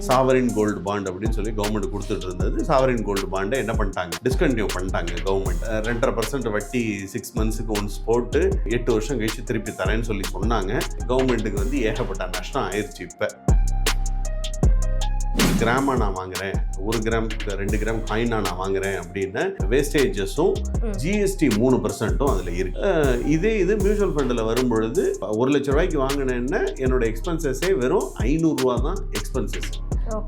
Sovereign gold bond அப்படின்னு சொல்லி government கொடுத்துட்டு இருந்தது. சாவரின் கோல்டு பாண்டை என்ன பண்ணிட்டாங்க, டிஸ்கண்டினியூ பண்ணிட்டாங்க கவர்மெண்ட். 2.5% வட்டி 6 மந்த்ஸுக்கு ஒன்ஸ் போட்டு 8 வருஷம் கழிச்சு திருப்பி தரேன்னு சொல்லி சொன்னாங்க. கவர்மெண்ட்டுக்கு வந்து ஏகப்பட்ட நஷ்டம் ஆயிடுச்சு. இப்போ கிராமா நான் வாங்குறேன், 1 கிராம் 2 கிராம் காயினா நான் வாங்குறேன் அப்படின்னு வேஸ்டேஜஸும் ஜிஎஸ்டி 3%ம் அதில் இருக்கு. இது மியூச்சுவல் ஃபண்டில் வரும்பொழுது 1 லட்ச ரூபாய்க்கு வாங்கினேன்னா என்னோட எக்ஸ்பென்சஸே வெறும் 500 ரூபா தான் எக்ஸ்பென்சஸ்.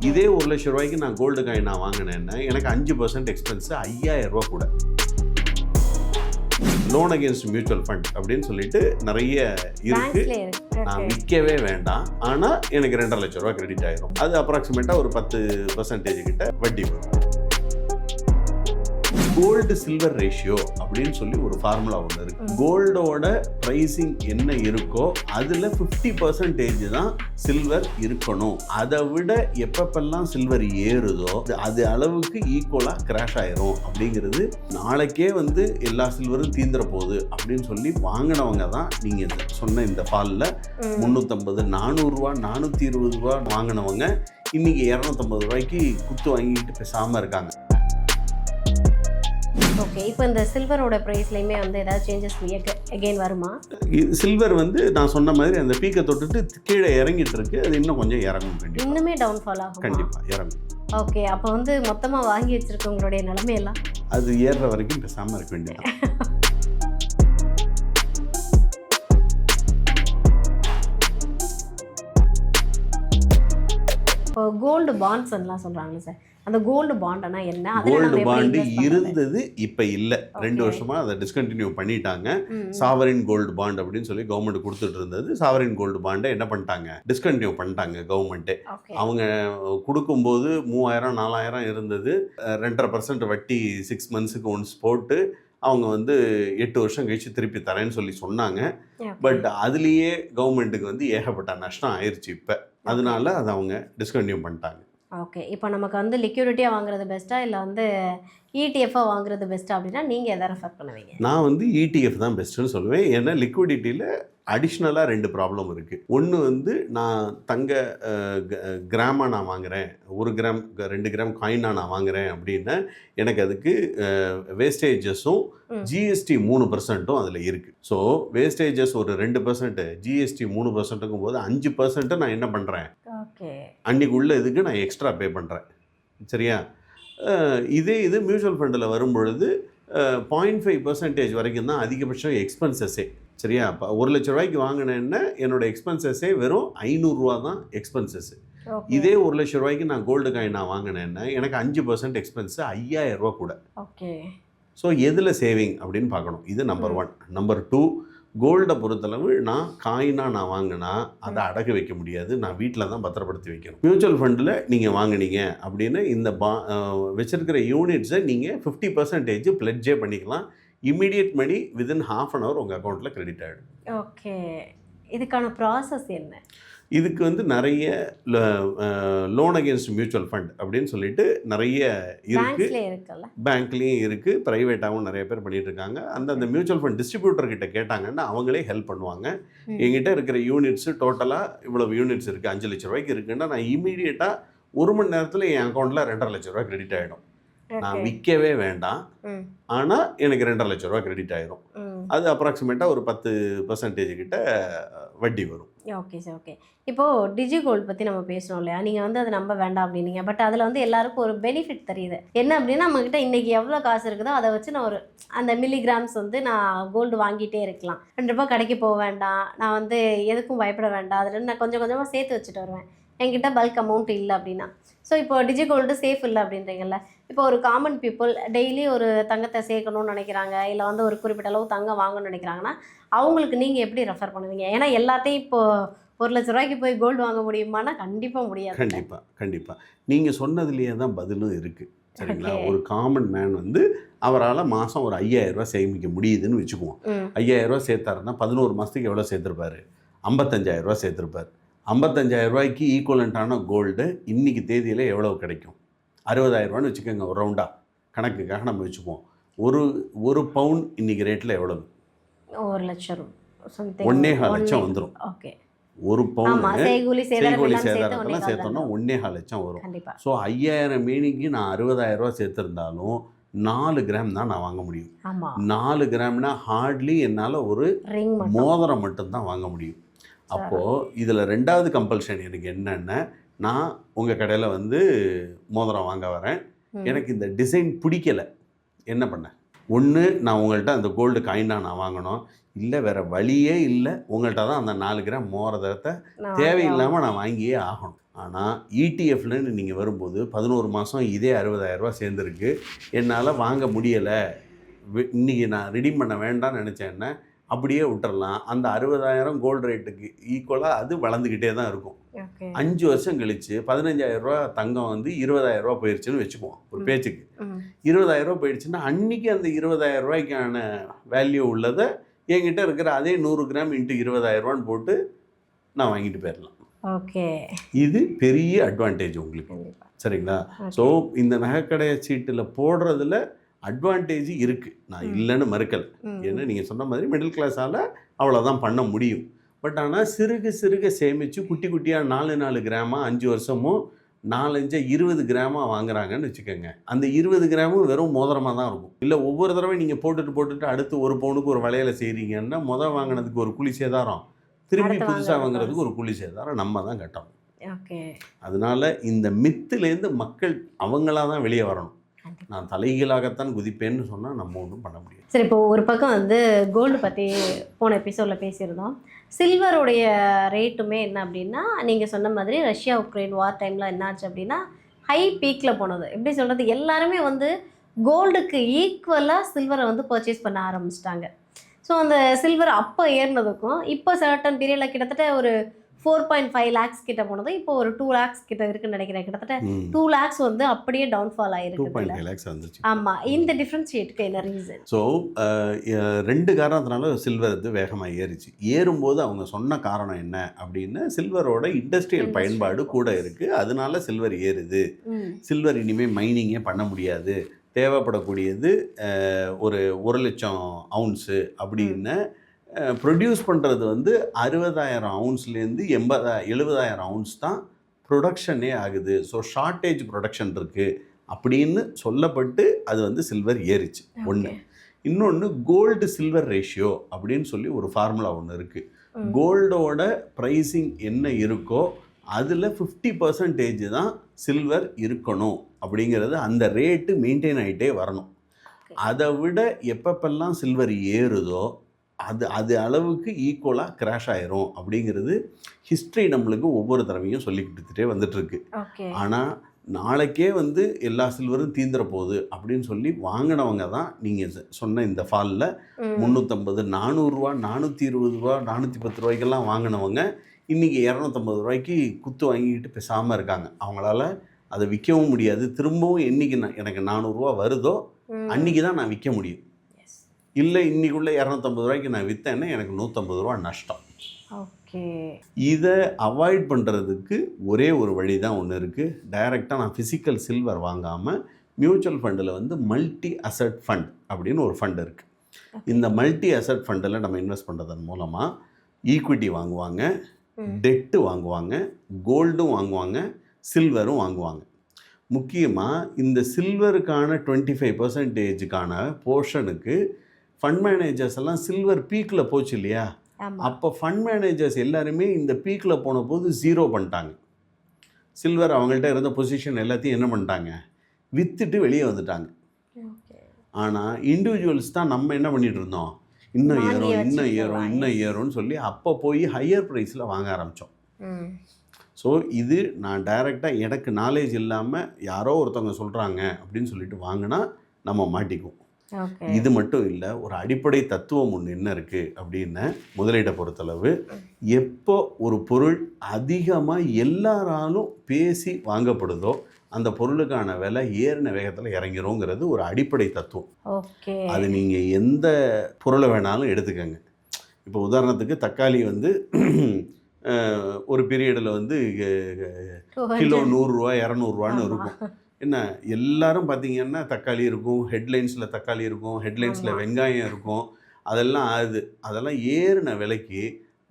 இதே 1 லட்ச ரூபாய்க்கு நான் கோல்டு காயின் நான் வாங்கினேன்னா எனக்கு 5% எக்ஸ்பென்ஸ் 5000 ரூபா கூட. லோன் அகேன்ஸ்ட் மியூச்சுவல் ஃபண்ட் அப்படின்னு சொல்லிட்டு நிறைய இருக்கு. நான் விற்கவே வேண்டாம், ஆனால் எனக்கு 2.5 லட்ச ரூபா கிரெடிட் ஆயிரும். அது அப்ராக்சிமேட்டாக ஒரு 10% கிட்ட வட்டி வரும். கோல்டு சில்வர் ரேஷியோ அப்படின்னு சொல்லி ஒரு ஃபார்முலா ஒன்று இருக்கு. கோல்டோட ப்ரைஸிங் என்ன இருக்கோ அதில் 50% தான் சில்வர் இருக்கணும். அதை விட எப்பப்பெல்லாம் சில்வர் ஏறுதோ அது அளவுக்கு ஈக்குவலாக கிராஷ் ஆயிரும் அப்படிங்கிறது. நாளைக்கே வந்து எல்லா சில்வரும் தீந்துற போகுது அப்படின்னு சொல்லி வாங்கினவங்க தான் நீங்கள் சொன்ன இந்த ஃபாலில் 350 400 ரூபா 420 ரூபா வாங்கினவங்க இன்னைக்கு 250 ரூபாய்க்கு குத்து வாங்கிட்டு பேசாமல் இருக்காங்க. ஓகே, இப்போ இந்த சில்வரோட ப்ரைஸ்லையுமே வந்து ஏதாவது சேஞ்சஸ் அகைன் வருமா? சில்வர் வந்து நான் சொன்ன மாதிரி அந்த பீக்கை தொட்டுட்டு கீழே இறங்கிட்டு இருக்கு. அது இன்னும் கொஞ்சம் இறங்கும், இன்னுமே டவுன்ஃபால் ஆகும். கண்டிப்பாக இறங்கும். ஓகே, அப்போ வந்து மொத்தமாக வாங்கி வச்சிருக்கவங்களுடைய நிலைமையெல்லாம் அது ஏறுற வரைக்கும் பேசாமல் இருக்க வேண்டியதான். இப்போ கோல்டு பாண்ட்ஸ் எல்லாம் சொல்கிறாங்க சார், அந்த கோல்டு பாண்ட்னா என்ன? கோல்டு பாண்டு இருந்தது, இப்போ இல்லை. 2 வருஷமா அதை டிஸ்கண்டினியூ பண்ணிட்டாங்க. சாவரின் கோல்டு பாண்ட் அப்படின்னு சொல்லி கவர்மெண்ட் கொடுத்துட்டு இருந்தது. சாவரின் கோல்டு பாண்டை என்ன பண்ணிட்டாங்க, டிஸ்கண்டினியூ பண்ணிட்டாங்க கவர்மெண்ட்டே. அவங்க கொடுக்கும்போது 3000 4000 இருந்தது. 2.5% வட்டி 6 மந்த்ஸுக்கு ஒன்ஸ் போட்டு அவங்க வந்து 8 வருஷம் கழிச்சு திருப்பி தரேன்னு சொல்லி சொன்னாங்க. பட் அதுலேயே கவர்மெண்ட்டுக்கு வந்து ஏகப்பட்ட நஷ்டம் ஆயிடுச்சு இப்போ. அதனால அதை அவங்க டிஸ்கண்டினியூ பண்ணிட்டாங்க. ஓகே, இப்போ நமக்கு வந்து லிக்விடிட்டியாக வாங்குறது பெஸ்ட்டாக இல்லை வந்து இடிஎஃபாக வாங்குறது பெஸ்ட்டாக அப்படின்னா நீங்கள் எதை ரெஃபர் பண்ணுவீங்க? நான் வந்து இடிஎஃப் தான் பெஸ்ட்டுன்னு சொல்லுவேன். ஏன்னா லிக்விடிட்டியில் அடிஷ்னலாக 2 ப்ராப்ளம் இருக்குது. ஒன்று வந்து நான் தங்க கிராமா நான் வாங்குகிறேன், 1 கிராம் 2 கிராம் காயினா நான் வாங்குகிறேன் அப்படின்னா எனக்கு அதுக்கு வேஸ்டேஜஸும் ஜிஎஸ்டி 3%ம் அதில் இருக்குது. ஸோ வேஸ்டேஜஸ் ஒரு 2%, ஜிஎஸ்டி 3%ங்கும் போது 5% நான் என்ன பண்ணுறேன், ஓகே, அன்றைக்கு உள்ள இதுக்கு நான் எக்ஸ்ட்ரா பே பண்ணுறேன். சரியா? இது மியூச்சுவல் ஃபண்டில் வரும்பொழுது 0.5% வரைக்கும் தான் அதிகபட்சம் எக்ஸ்பென்சஸே. சரியா? இப்போ 1 லட்ச ரூபாய்க்கு வாங்கினேன்னா என்னோட எக்ஸ்பென்சஸே வெறும் 500 ரூபா தான் எக்ஸ்பென்சஸ். இதே 1 லட்ச ரூபாய்க்கு நான் கோல்டு காயின் நான் வாங்கினேன்னா எனக்கு 5% எக்ஸ்பென்ஸ் 5000 ரூபா கூட. ஓகே. ஸோ எதில் சேவிங் அப்படின்னு பார்க்கணும். இது நம்பர் 1. நம்பர் 2, கோல்டை பொறுத்தளவு நான் காயினா நான் வாங்கினா அதை அடகு வைக்க முடியாது, நான் வீட்டில் தான் பத்திரப்படுத்தி வைக்கணும். மியூச்சுவல் ஃபண்டில் நீங்கள் வாங்கினீங்க அப்படின்னு இந்த வச்சிருக்கிற யூனிட்ஸை நீங்கள் 50% பிளட்ஜே பண்ணிக்கலாம். Immediate money within ½ an hour உங்கள் அக்கௌண்ட்டில் கிரெடிட் ஆகிடும். ஓகே, இதுக்கான ப்ராசஸ் என்ன? இதுக்கு வந்து நிறைய லோன் அகேன்ஸ்ட் மியூச்சுவல் ஃபண்ட் அப்படின்னு சொல்லிட்டு நிறைய இருக்குது. பேங்க்லேயும் இருக்குது, ப்ரைவேட்டாகவும் நிறைய பேர் பண்ணிகிட்டு இருக்காங்க. அந்த மியூச்சுவல் ஃபண்ட் டிஸ்ட்ரிபியூட்டர்கிட்ட கேட்டாங்கன்னா அவங்களே ஹெல்ப் பண்ணுவாங்க. எங்கிட்ட இருக்கிற யூனிட்ஸு டோட்டலாக இவ்வளவு யூனிட்ஸ் இருக்குது, 5 லட்ச ரூபாய்க்கு இருக்குன்னா நான் இமீடியட்டாக 1 மணி நேரத்தில் என் அக்கௌண்ட்டில் 2.5 லட்ச ரூபா கிரெடிட் ஆகிடும். நான் விற்கவே வேண்டாம், ஆனால் எனக்கு 2.5 லட்ச ரூபா கிரெடிட் ஆகிடும். அது அப்ராக்சிமேட்டாக ஒரு 10% கிட்ட வட்டி வரும். Okay sir. ஓகே, இப்போது டிஜிகோல்டு பற்றி நம்ம பேசணும் இல்லையா? நீங்கள் வந்து அதை நம்ப வேண்டாம் அப்படின்னீங்க. பட் அதில் வந்து எல்லாருக்கும் ஒரு பெனிஃபிட் தெரியுது. என்ன அப்படின்னா, நம்மக்கிட்ட இன்றைக்கி எவ்வளோ காசு இருக்குதோ அதை வச்சு நான் அந்த மில்லிகிராம்ஸ் வந்து நான் கோல்டு வாங்கிட்டே இருக்கலாம். 2 ரூபா கடைக்கு போக வேண்டாம், நான் வந்து எதுக்கும் பயப்பட வேண்டாம். அதில் நான் கொஞ்சம் கொஞ்சமாக சேர்த்து வச்சுட்டு வருவேன் என்கிட்ட பல்க் அமௌண்ட் இல்லை அப்படின்னா. ஸோ இப்போ டிஜிகோல்டு சேஃப் இல்லை அப்படின்றீங்கல்ல, இப்போ ஒரு காமன் பீப்புள் டெய்லி ஒரு தங்கத்தை சேர்க்கணும்னு நினைக்கிறாங்க, இல்லை வந்து ஒரு குறிப்பிட்ட அளவு தங்கம் வாங்கணும்னு நினைக்கிறாங்கன்னா அவங்களுக்கு நீங்கள் எப்படி ரெஃபர் பண்ணுவீங்க? ஏன்னா எல்லாத்தையும் இப்போது 1 லட்ச ரூபாய்க்கு போய் கோல்டு வாங்க முடியுமானா கண்டிப்பாக முடியாது. கண்டிப்பாக நீங்கள் சொன்னதுலேயே தான் பதிலும் இருக்குது. சரிங்களா? ஒரு காமன் மேன் வந்து அவரால் மாதம் ஒரு 5000 ரூபா சேமிக்க முடியுதுன்னு வச்சுக்குவோம். 5000 ரூபா சேர்த்தாருன்னா 11 மாதத்துக்கு எவ்வளோ சேர்த்துருப்பாரு? 55000 ரூபா சேர்த்துருப்பார். 55000 ரூபாய்க்கு ஈக்குவலண்ட்டான கோல்டு இன்றைக்கி தேதியில் எவ்வளோ கிடைக்கும்? 60000 ரூபான்னு வச்சுக்கோங்க. ஒரு ரவுண்டாக கணக்குக்காக நம்ம வச்சுக்குவோம். ஒரு பவுன் இன்றைக்கி ரேட்டில் எவ்வளவு? 1 லட்சம், 1.25 லட்சம் வந்துடும். ஓகே, ஒரு பவுன் செய்கூலி சேதாரத்தெல்லாம் சேதாரம் சேர்த்தோம்னா 1.25 லட்சம் வரும். கண்டிப்பா. ஸோ 5000 மேனிக்கு நான் 60,000 ரூபா சேர்த்துருந்தாலும் 4 கிராம் தான் நான் வாங்க முடியும். 4 கிராம்னா ஹார்ட்லி என்னால் ஒரு மோதிரம் மட்டும்தான் வாங்க முடியும். அப்போது இதில் 2வது கம்பல்ஷன் எனக்கு என்னென்ன, நான் உங்கள் கடையில் வந்து மோதிரம் வாங்க வரேன், எனக்கு இந்த டிசைன் பிடிக்கலை, என்ன பண்ணேன்? ஒன்று நான் உங்கள்கிட்ட அந்த கோல்டு காயினாக நான் வாங்கணும், இல்லை வேறு வழியே இல்லை, உங்கள்கிட்ட தான் அந்த 4 கிராம் மோதிரத்தை தேவையில்லாமல் நான் வாங்கியே ஆகணும். ஆனால் இடிஎஃப்லன்னு நீங்கள் வரும்போது 11 மாதம் இதே 60,000 ரூபா சேர்ந்துருக்கு, என்னால் வாங்க முடியலை, இன்றைக்கி நான் ரிடீம் பண்ண வேண்டாம்னு நினச்சேன்னா அப்படியே விட்டுறலாம். அந்த 60,000 கோல்டு ரேட்டுக்கு ஈக்குவலாக அது வளர்ந்துக்கிட்டே தான் இருக்கும். 5 வருஷம் கழித்து 15,000 ரூபா தங்கம் வந்து 20,000 ரூபா போயிடுச்சுன்னு வச்சுக்குவோம் ஒரு பேச்சுக்கு. 20,000 ரூபா போயிடுச்சுன்னா அன்றைக்கி அந்த 20,000 ரூபாய்க்கான வேல்யூ உள்ளதை என்கிட்ட இருக்கிற அதே 100 கிராம் இன்ட்டு 20,000 ரூபான்னு போட்டு நான் வாங்கிட்டு போயிடலாம். ஓகே, இது பெரிய அட்வான்டேஜ் உங்களுக்கு. சரிங்களா? ஸோ இந்த நகைக்கடைய சீட்டில் போடுறதுல அட்வான்டேஜ் இருக்குது, நான் இல்லைன்னு மறுக்கலை. ஏன்னா நீங்கள் சொன்ன மாதிரி மிடில் கிளாஸால் அவ்வளோதான் பண்ண முடியும். பட் ஆனால் சிறுக சிறுக சேமித்து குட்டி குட்டியாக 4 கிராமாக 5 வருஷமோ 4 20 கிராமாக வாங்குறாங்கன்னு வச்சுக்கோங்க. அந்த 20 கிராமும் வெறும் மோதிரமாக தான் இருக்கும். இல்லை ஒவ்வொரு தடவை நீங்கள் போட்டுட்டு அடுத்து ஒரு பவுனுக்கு ஒரு வளையலை செய்கிறீங்கன்னா வாங்கினதுக்கு ஒரு கூலி சேதாரம், திரும்பி புதுசாக வாங்குறதுக்கு ஒரு கூலி சேதாரம் நம்ம தான் கட்டணும். அதனால இந்த மித்துலேருந்து மக்கள் அவங்களா தான் வெளியே வரணும். நான் தலைகீழாகத்தான் குதிப்பேன்னு சொன்னால் நம்ம ஒன்றும் பண்ண முடியாது. சரி, இப்போ ஒரு பக்கம் வந்து கோல்டு பற்றி போன எபிசோடில் பேசியிருந்தோம். சில்வருடைய ரேட்டுமே என்ன அப்படின்னா, நீங்கள் சொன்ன மாதிரி ரஷ்யா உக்ரைன் வார் டைமில் என்னாச்சு அப்படின்னா ஹை பீக்கில் போனது. எப்படி சொல்கிறது, எல்லாருமே வந்து கோல்டுக்கு ஈக்குவலாக சில்வரை வந்து பர்ச்சேஸ் பண்ண ஆரம்பிச்சிட்டாங்க. ஸோ அந்த சில்வர் அப்போ ஏறினதுக்கும் இப்போ சர்டன் பீரியடில் கிட்டத்தட்ட ஒரு 4.5 lakhs கிட்ட போனது, இப்போ ஒரு 2 lakhs கிட்ட இருக்குன்னு நினைக்கிறேன். கிட்டத்தட்ட 2 lakhs வந்து அப்படியே டவுன்ஃபால் ஆயிருக்கு. 2.5 lakhs வந்துச்சு. ஆமாம், இந்த டிஃப்ரென்ஷியேட்டுக்கு என்ன ரீசன்? ஸோ 2 காரணத்தினால சில்வர் வந்து வேகமாக ஏறிச்சு. ஏறும்போது அவங்க சொன்ன காரணம் என்ன அப்படின்னா, சில்வரோட இண்டஸ்ட்ரியல் பயன்பாடு கூட இருக்குது, அதனால சில்வர் ஏறுது. சில்வர் இனிமேல் மைனிங்கே பண்ண முடியாது, தேவைப்படக்கூடியது ஒரு 1 லட்சம் அவுன்ஸு அப்படின்னு ப்ரொடியூஸ் பண்ணுறது வந்து 60,000 அவுன்ஸ்லேருந்து 70,000 அவுன்ஸ் தான் ப்ரொடக்ஷனே ஆகுது. ஸோ ஷார்ட்டேஜ் ப்ரொடக்ஷன் இருக்குது அப்படின்னு சொல்லப்பட்டு அது வந்து சில்வர் ஏறிச்சு. ஒன்று. இன்னொன்று கோல்டு சில்வர் ரேஷியோ அப்படின்னு சொல்லி ஒரு ஃபார்முலா ஒன்று இருக்குது. கோல்டோட ப்ரைஸிங் என்ன இருக்கோ அதில் 50% தான் சில்வர் இருக்கணும் அப்படிங்கிறது, அந்த ரேட்டு மெயின்டைன் ஆகிட்டே வரணும். அதை விட எப்பப்பெல்லாம் சில்வர் ஏறுதோ அது அளவுக்கு ஈக்குவலாக கிராஷ் ஆயிரும் அப்படிங்கிறது ஹிஸ்ட்ரி நம்மளுக்கு ஒவ்வொரு தடவையும் சொல்லி கொடுத்துட்டே வந்துட்டுருக்கு. ஆனால் நாளைக்கே வந்து எல்லா சில்வரும் தீந்துற போகுது அப்படின்னு சொல்லி வாங்கினவங்க தான் நீங்கள் சொன்ன இந்த ஃபாலில் 350 400 ரூபா 420 ரூபா 410 ரூபாய்க்கெல்லாம் வாங்கினவங்க இன்றைக்கி 250 ரூபாய்க்கு குத்து வாங்கிக்கிட்டு பேசாமல் இருக்காங்க. அவங்களால அதை விற்கவும் முடியாது. திரும்பவும் என்றைக்கு எனக்கு 400 ரூபா வருதோ அன்றைக்கி தான் நான் விற்க முடியும். இல்லை இன்றைக்குள்ளே 250 ரூபாய்க்கு நான் விற்றேன்னா எனக்கு 150 ரூபா நஷ்டம். ஓகே, இதை அவாய்ட் பண்ணுறதுக்கு ஒரே ஒரு வழி தான் ஒன்று இருக்குது. டைரெக்டாக நான் ஃபிசிக்கல் சில்வர் வாங்காமல் மியூச்சுவல் ஃபண்டில் வந்து மல்டி அசட் ஃபண்ட் அப்படின்னு ஒரு ஃபண்ட் இருக்குது. இந்த மல்டி அசட் ஃபண்டில் நம்ம இன்வெஸ்ட் பண்ணுறதன் மூலமாக ஈக்விட்டி வாங்குவாங்க, டெட்டு வாங்குவாங்க, கோல்டும் வாங்குவாங்க, சில்வரும் வாங்குவாங்க. முக்கியமாக இந்த சில்வருக்கான 25%க்கான போர்ஷனுக்கு ஃபண்ட் மேனேஜர்ஸ் எல்லாம் சில்வர் பீக்கில் போச்சு இல்லையா, அப்போ ஃபண்ட் மேனேஜர்ஸ் எல்லாருமே இந்த பீக்கில் போன போது 0 பண்ணிட்டாங்க. சில்வர் அவங்கள்ட்ட இருந்த பொசிஷன் எல்லாத்தையும் என்ன பண்ணிட்டாங்க, விற்றுட்டு வெளியே வந்துட்டாங்க. ஆனால் இண்டிவிஜுவல்ஸ் தான் நம்ம என்ன பண்ணிகிட்டு இருந்தோம், இன்னும் ஏறும்னு சொல்லி அப்போ போய் ஹையர் ப்ரைஸில் வாங்க ஆரம்பித்தோம். ஸோ இது நான் டைரெக்டாக எனக்கு நாலேஜ் இல்லாமல் யாரோ ஒருத்தவங்க சொல்கிறாங்க அப்படின்னு சொல்லிட்டு வாங்கினா நம்ம மாட்டிக்குவோம். இது மட்டும் இல்லை, ஒரு அடிப்படை தத்துவம் ஒன்று என்ன இருக்குது அப்படின்னா, முதலீட்டை பொறுத்தளவு எப்போ ஒரு பொருள் அதிகமாக எல்லாராலும் பேசி வாங்கப்படுதோ அந்த பொருளுக்கான விலை ஏறின வேகத்தில் இறங்கிருங்கிறது ஒரு அடிப்படை தத்துவம். அது நீங்கள் எந்த பொருளை வேணாலும் எடுத்துக்கங்க. இப்போ உதாரணத்துக்கு தக்காளி வந்து ஒரு பீரியடில் வந்து கிலோ 100 ரூபா 200 ரூபான்னு இருக்கும். என்ன எல்லாரும் பார்த்தீங்கன்னா தக்காளி இருக்கும், ஹெட்லைன்ஸில் தக்காளி இருக்கும், ஹெட்லைன்ஸில் வெங்காயம் இருக்கும், அதெல்லாம் ஆகுது. அதெல்லாம் ஏறின விலைக்கு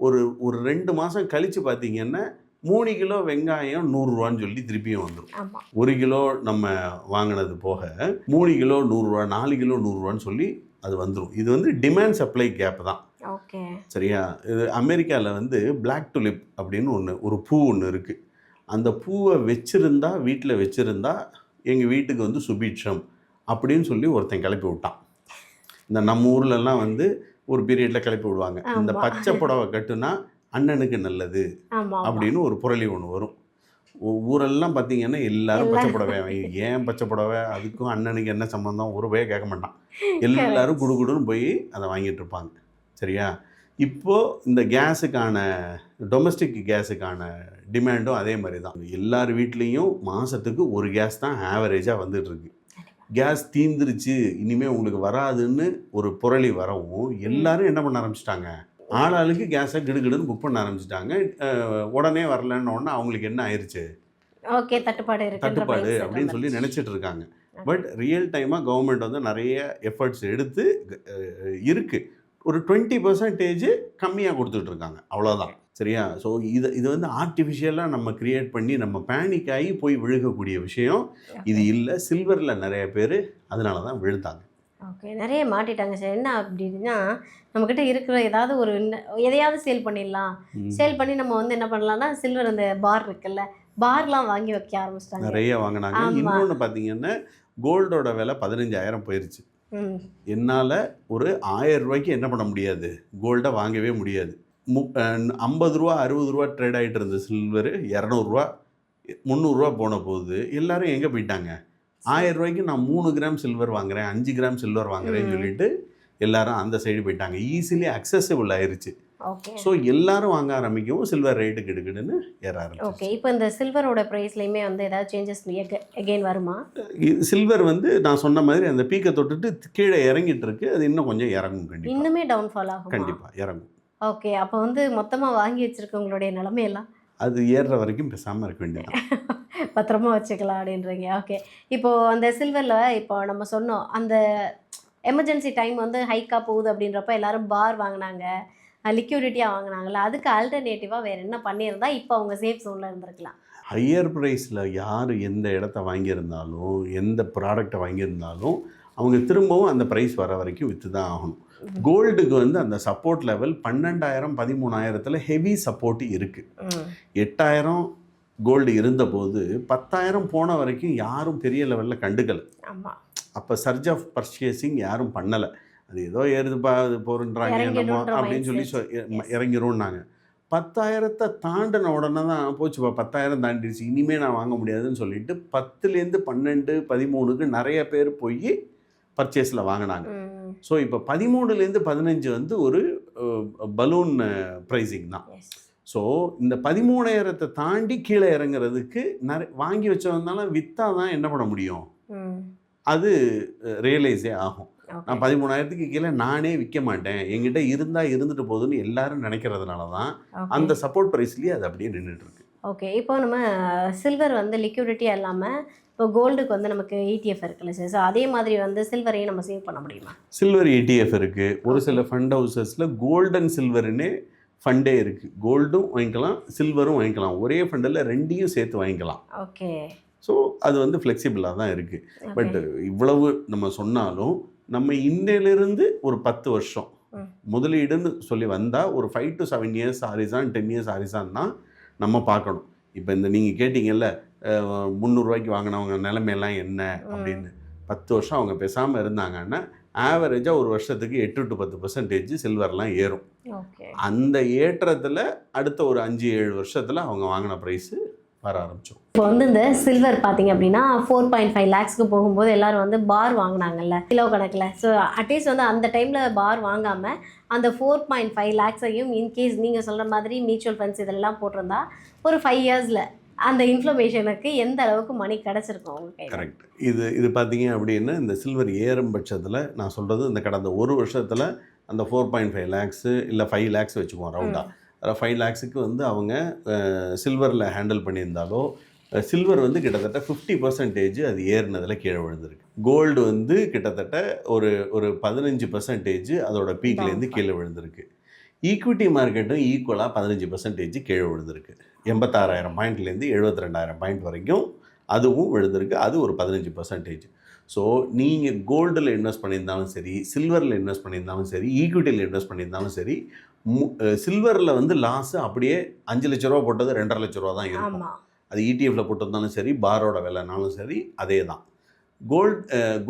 ஒரு ஒரு 2 மாதம் கழித்து பார்த்தீங்கன்னா 3 கிலோ வெங்காயம் 100 ரூபான்னு சொல்லி திருப்பியும் வந்துடும். 1 கிலோ நம்ம வாங்கினது போக 3 கிலோ 100 ரூபா, 4 கிலோ 100 ரூபான்னு சொல்லி அது வந்துடும். இது வந்து டிமாண்ட் சப்ளை கேப் தான். ஓகே, சரியா? இது அமெரிக்காவில் வந்து பிளாக் டுலிப் அப்படின்னு ஒரு பூ ஒன்று இருக்குது. அந்த பூவை வச்சுருந்தா, வீட்டில் வச்சுருந்தா எங்கள் வீட்டுக்கு வந்து சுபீட்சம் அப்படின்னு சொல்லி ஒருத்தன் கிளப்பி விட்டான். இந்த நம்ம ஊர்லலாம் வந்து ஒரு பீரியடில் கிளப்பி விடுவாங்க. இந்த பச்சை புடவை கட்டுனா அண்ணனுக்கு நல்லது அப்படின்னு ஒரு புரளி ஒன்று வரும். ஊரெல்லாம் பார்த்தீங்கன்னா எல்லாரும் பச்சை புடவை வாங்கி, ஏன் பச்சை புடவை, அதுக்கும் அண்ணனுக்கு என்ன சம்மந்தம், ஒரு பைய கேட்க மாட்டான். எல்லாரும் குடுகுடுன்னு போய் அதை வாங்கிட்டு இருப்பாங்க. சரியா? இப்போது இந்த கேஸுக்கான டொமஸ்டிக் கேஸுக்கான டிமாண்டும் அதே மாதிரி தான். எல்லார் வீட்லேயும் மாதத்துக்கு ஒரு கேஸ் தான் ஆவரேஜாக வந்துட்டுருக்கு. கேஸ் தீந்துருச்சு, இனிமேல் உங்களுக்கு வராதுன்னு ஒரு புரளி வரவும் எல்லாரும் என்ன பண்ண ஆரம்பிச்சிட்டாங்க, ஆளாளுக்கு கேஸை கிடுகிடுன்னு புக் பண்ண ஆரம்பிச்சிட்டாங்க. உடனே வரலன்னு அவங்களுக்கு என்ன ஆயிடுச்சு, ஓகே, தட்டுப்பாடு அப்படின்னு சொல்லி நினச்சிட்டு இருக்காங்க. பட் ரியல் டைமாக கவர்மெண்ட் வந்து நிறைய எஃபர்ட்ஸ் எடுத்து இருக்குது. ஒரு 20% கம்மியாக கொடுத்துட்டு இருக்காங்க, அவ்வளோதான். சரியா? ஸோ இது வந்து ஆர்டிஃபிஷியலாக நம்ம க்ரியேட் பண்ணி நம்ம பேனிக் ஆகி போய் விழுகக்கூடிய விஷயம் இது இல்லை. சில்வரில் நிறைய பேர் அதனால தான் விழுந்தாங்க. ஓகே, நிறைய மாட்டிட்டாங்க சார். என்ன அப்படின்னா, நம்மக்கிட்ட இருக்கிற ஏதாவது ஒரு எதையாவது சேல் பண்ணிடலாம். சேல் பண்ணி நம்ம வந்து என்ன பண்ணலாம்னா, சில்வர் அந்த பார் இருக்குல்ல, பார்லாம் வாங்கி வைக்க ஆரம்பிச்சிட்டாங்க. நிறைய வாங்கினாங்க. இன்னொன்று பார்த்தீங்கன்னா, கோல்டோட விலை 15,000 போயிடுச்சு. என்னால் ஒரு 1000 ரூபாய்க்கு என்ன பண்ண முடியாது, கோல்டை வாங்கவே முடியாது. 50 ரூபா 60 ரூபா ட்ரேட் ஆகிட்டு இருந்த சில்வர் 200 ரூபா 300 ரூபா போன போது எல்லாரும் எங்கே போயிட்டாங்க, 1000 ரூபாய்க்கு நான் 3 கிராம் சில்வர் வாங்குறேன், 5 கிராம் சில்வர் வாங்குறேன்னு சொல்லிட்டு எல்லாரும் அந்த சைடு போயிட்டாங்க. ஈஸிலி அக்சசபிள் ஆயிடுச்சு. ஸோ எல்லாரும் வாங்க ஆரம்பிக்கவும் சில்வர் ரேட்டு கிடுக்கிடுன்னு ஏற ஆரம்பிச்சு. ஓகே, இப்போ இந்த சில்வரோட ப்ரைஸ்லையுமே வந்து ஏதாவது சேஞ்சஸ் எகெயின் வருமா? சில்வர் வந்து நான் சொன்ன மாதிரி அந்த பீக்கை தொட்டுட்டு கீழே இறங்கிட்டு இருக்கு. அது இன்னும் கொஞ்சம் இறங்கும். கண்டிப்பாக இன்னுமே டவுன்ஃபால் ஆகும். கண்டிப்பாக இறங்கும். ஓகே, அப்போ வந்து மொத்தமாக வாங்கி வச்சுருக்கவங்களுடைய நிலமையெல்லாம் அது ஏறுற வரைக்கும் பேசாமல் இருக்க வேண்டியதான். பத்திரமா வச்சுக்கலாம் அப்படின்றீங்க. ஓகே, இப்போது அந்த சில்வரில் இப்போ நம்ம சொன்னோம், அந்த எமர்ஜென்சி டைம் வந்து ஹைக்காக போகுது அப்படின்றப்ப எல்லாரும் பார் வாங்கினாங்க, லிக்யூடிட்டியாக வாங்கினாங்கல்ல, அதுக்கு ஆல்டர்னேட்டிவாக வேறு என்ன பண்ணியிருந்தா இப்போ அவங்க சேஃப் ஜோனில் இருந்திருக்கலாம்? ஹையர் ப்ரைஸில் யார் எந்த இடத்த வாங்கியிருந்தாலும், எந்த ப்ராடக்டை வாங்கியிருந்தாலும் அவங்க திரும்பவும் அந்த ப்ரைஸ் வர வரைக்கும் விற்று தான் ஆகணும். கோல்டுக்கு வந்து அந்த சப்போர்ட் லெவல் 12,000 13,000 ஹெவி சப்போர்ட் இருக்குது. 8,000 கோல்டு இருந்தபோது 10,000 போன வரைக்கும் யாரும் பெரிய லெவலில் கண்டுக்கலை. அப்போ சர்ஜ் ஆஃப் பர்ச்சேசிங் யாரும் பண்ணலை. அது ஏதோ ஏறுதுப்பா, அது போருன்றாங்க என்னமோ அப்படின்னு சொல்லி இறங்கிரும்னாங்க. 10,000 தாண்டின உடனே தான் போச்சுப்பா, 10,000 தாண்டிடுச்சு, இனிமேல் நான் வாங்க முடியாதுன்னு சொல்லிட்டு 10லேருந்து 12 13க்கு நிறைய பேர் போய் பர்ச்சேஸில் வாங்கினாங்க. ஸோ இப்போ 13லேருந்து 15 வந்து ஒரு பலூன் ப்ரைஸிங் தான். ஸோ இந்த 13,000 தாண்டி கீழே இறங்குறதுக்கு வாங்கி வச்சவந்தாலும் விற்றா தான் என்ன பண்ண முடியும், அது ரியலைஸே ஆகும். நான் 13,000க்கு கீழே நானே விற்க மாட்டேன், என்கிட்ட இருந்தால் இருந்துட்டு போகுதுன்னு எல்லாரும் நினைக்கிறதுனால தான் அந்த சப்போர்ட் ப்ரைஸ்லேயே அது அப்படியே நின்றுட்டுருக்கு. ஓகே, இப்போ நம்ம சில்வர் வந்து லிக்யூடிட்டியாக இல்லாமல் இப்போ கோல்டுக்கு வந்து நமக்கு ETF இருக்குல்ல சார், ஸோ அதே மாதிரி வந்து சில்வரையும் நம்ம சேவ் பண்ண முடியுமா? சில்வர் ETF இருக்குது. ஒரு சில ஃபண்ட் ஹவுசஸில் கோல்டன் சில்வருன்னே ஃபண்டே இருக்குது. கோல்டும் வாங்கிக்கலாம், சில்வரும் வாங்கிக்கலாம். ஒரே ஃபண்டில் ரெண்டையும் சேர்த்து வாங்கிக்கலாம். ஓகே, ஸோ அது வந்து ஃப்ளெக்சிபிளாக தான் இருக்குது. பட் இவ்வளவு நம்ம சொன்னாலும் நம்ம இன்னிலிருந்து ஒரு 10 வருஷம் முதலீடுன்னு சொல்லி வந்தால் ஒரு 5 to 7 years horizon 10 years horizon தான் நம்ம பார்க்கணும். இப்போ இந்த நீங்கள் கேட்டிங்கல்ல 300 ரூபாய்க்கு வாங்கினவங்க நிலைமையெல்லாம் என்ன அப்படின்னு, 10 வருஷம் அவங்க பேசாமல் இருந்தாங்கன்னா ஆவரேஜாக ஒரு வருஷத்துக்கு 8 to 10% சில்வர்லாம் ஏறும். அந்த ஏற்றத்தில் அடுத்த ஒரு 5-7 வருஷத்தில் அவங்க வாங்கின ப்ரைஸு வர ஆரம்பிச்சோம். இப்போ வந்து இந்த சில்வர் பார்த்தீங்க அப்படின்னா 4.5 lakhsக்கு போகும்போது எல்லாரும் வந்து பார் வாங்கினாங்கல்ல கிலோ கணக்கில். ஸோ அட்லீஸ்ட் வந்து அந்த டைமில் பார் வாங்காமல் அந்த 4.5 lakhsையும் இன்கேஸ் நீங்கள் சொல்கிற மாதிரி மியூச்சுவல் ஃபண்ட்ஸ் இதெல்லாம் போட்டிருந்தா ஒரு 5 yearsல அந்த இன்ஃப்ளமேஷனுக்கு எந்த அளவுக்கு மணி கிடச்சிருக்கும் உங்களுக்கு? கரெக்ட். இது பார்த்தீங்க அப்படின்னா இந்த சில்வர் ஏறும் பட்சத்தில் நான் சொல்கிறது இந்த கடந்த ஒரு வருஷத்தில் அந்த 4.5 lakhs இல்லை 5 lakhs வச்சுக்குவோம் ரவுண்டாக. அதில் 5 lakhsக்கு வந்து அவங்க சில்வரில் ஹேண்டில் பண்ணியிருந்தாலோ, சில்வர் வந்து கிட்டத்தட்ட 50% அது ஏறினதில் கீழே விழுந்திருக்கு. கோல்டு வந்து கிட்டத்தட்ட ஒரு 15% அதோட பீக்லேருந்து கீழே விழுந்திருக்கு. ஈக்விட்டி மார்க்கெட்டும் ஈக்குவலாக 15% கீழே விழுந்திருக்கு. 86,000 பாயிண்ட்லேருந்து 72,000 பாயிண்ட் வரைக்கும் அதுவும் விழுந்திருக்கு. அது ஒரு 15%. ஸோ நீங்கள் கோல்டில் இன்வெஸ்ட் பண்ணியிருந்தாலும் சரி, சில்வரில் இன்வெஸ்ட் பண்ணியிருந்தாலும் சரி, ஈக்விட்டியில் இன்வெஸ்ட் பண்ணியிருந்தாலும் சரி, சில்வரில் வந்து லாஸு அப்படியே 5 லட்ச ரூபா போட்டது 2.5 லட்ச ரூபா தான் இருக்கும். அது இடிஎஃப்ல போட்டிருந்தாலும் சரி, பாரோட விலைனாலும் சரி, அதே தான்.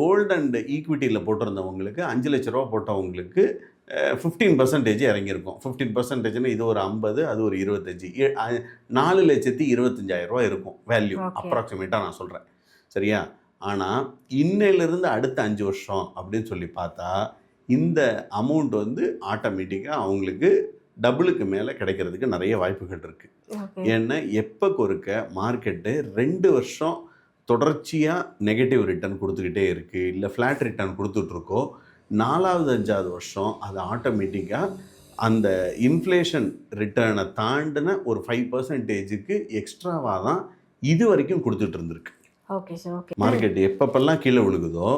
கோல்டு அண்ட் ஈக்விட்டியில் போட்டிருந்தவங்களுக்கு 5 லட்ச ரூபா போட்டவங்களுக்கு 15% இறங்கியிருக்கும். 15%னா இது ஒரு 50, அது ஒரு 25, 4,25,000 இருக்கும் வேல்யூ அப்ராக்சிமேட்டாக நான் சொல்கிறேன். சரியா? ஆனால் இன்னையிலிருந்து அடுத்த 5 வருஷம் அப்படின்னு சொல்லி பார்த்தா இந்த அமௌண்ட் வந்து ஆட்டோமேட்டிக்காக அவங்களுக்கு டபுளுக்கு மேலே கிடைக்கிறதுக்கு நிறைய வாய்ப்புகள் இருக்குது. ஏன்னா எப்போ ஒருக்க மார்க்கெட்டு 2 வருஷம் தொடர்ச்சியாக நெகட்டிவ் ரிட்டர்ன் கொடுத்துக்கிட்டே இருக்குது, இல்லை ஃப்ளாட் ரிட்டர்ன் கொடுத்துட்ருக்கோ, 4வது 5வது வருஷம் அது ஆட்டோமேட்டிக்காக அந்த இன்ஃப்ளேஷன் ரிட்டர்னை தாண்டின ஒரு 5%க்கு எக்ஸ்ட்ராவாக தான் இது வரைக்கும் கொடுத்துட்டு இருந்திருக்கு. Okay sir. ஓகே. மார்க்கெட் எப்பப்பெல்லாம் கீழே விழுகுதோ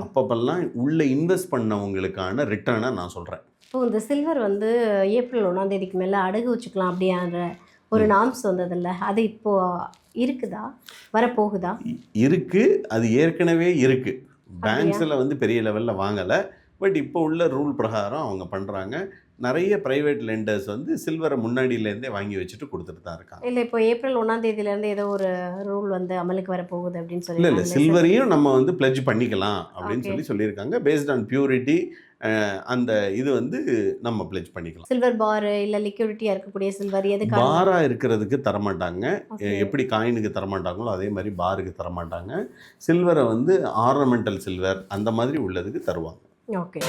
அப்பப்பெல்லாம் உள்ளே இன்வெஸ்ட் பண்ணவங்களுக்கான ரிட்டர்னை நான் சொல்கிறேன். இப்போ இந்த சில்வர் வந்து ஏப்ரல் 1ஆம் தேதிக்கு மேலே அடகு வச்சுக்கலாம் அப்படின்ற ஒரு நாம்ஸ் வந்ததில்ல, அது இப்போ இருக்குதா, வரப்போகுதா? இருக்குது, அது ஏற்கனவே இருக்குது. பேங்க்ஸில் வந்து பெரிய லெவலில் வாங்கலை, பட் இப்போ உள்ள ரூல் பிரகாரம் அவங்க பண்ணுறாங்க. நிறைய ப்ரைவேட் லெண்டர்ஸ் வந்து சில்வரை முன்னாடியிலேருந்தே வாங்கி வச்சுட்டு கொடுத்துட்டு தான் இருக்காங்க. இல்லை இப்போ ஏப்ரல் 1ஆம் தேதியிலேருந்து ஏதோ ஒரு ரூல் வந்து அமலுக்கு வரப்போகுது அப்படின்னு சொல்லி. இல்லை சில்வரையும் நம்ம வந்து பிளட்ஜ் பண்ணிக்கலாம் அப்படின்னு சொல்லியிருக்காங்க. பேஸ்ட் ஆன் பியூரிட்டி அந்த இது வந்து நம்ம பிளட்ஜ் பண்ணிக்கலாம். சில்வர் பார் இல்லை லிக்விடிட்டியாக இருக்கக்கூடிய சில்வர் எதுக்கு பாராக இருக்கிறதுக்கு தரமாட்டாங்க. எப்படி காயினுக்கு தரமாட்டாங்களோ அதே மாதிரி பாருக்கு தரமாட்டாங்க. சில்வரை வந்து ஆர்னமெண்டல் சில்வர் அந்த மாதிரி உள்ளதுக்கு தருவாங்க. ஓகே.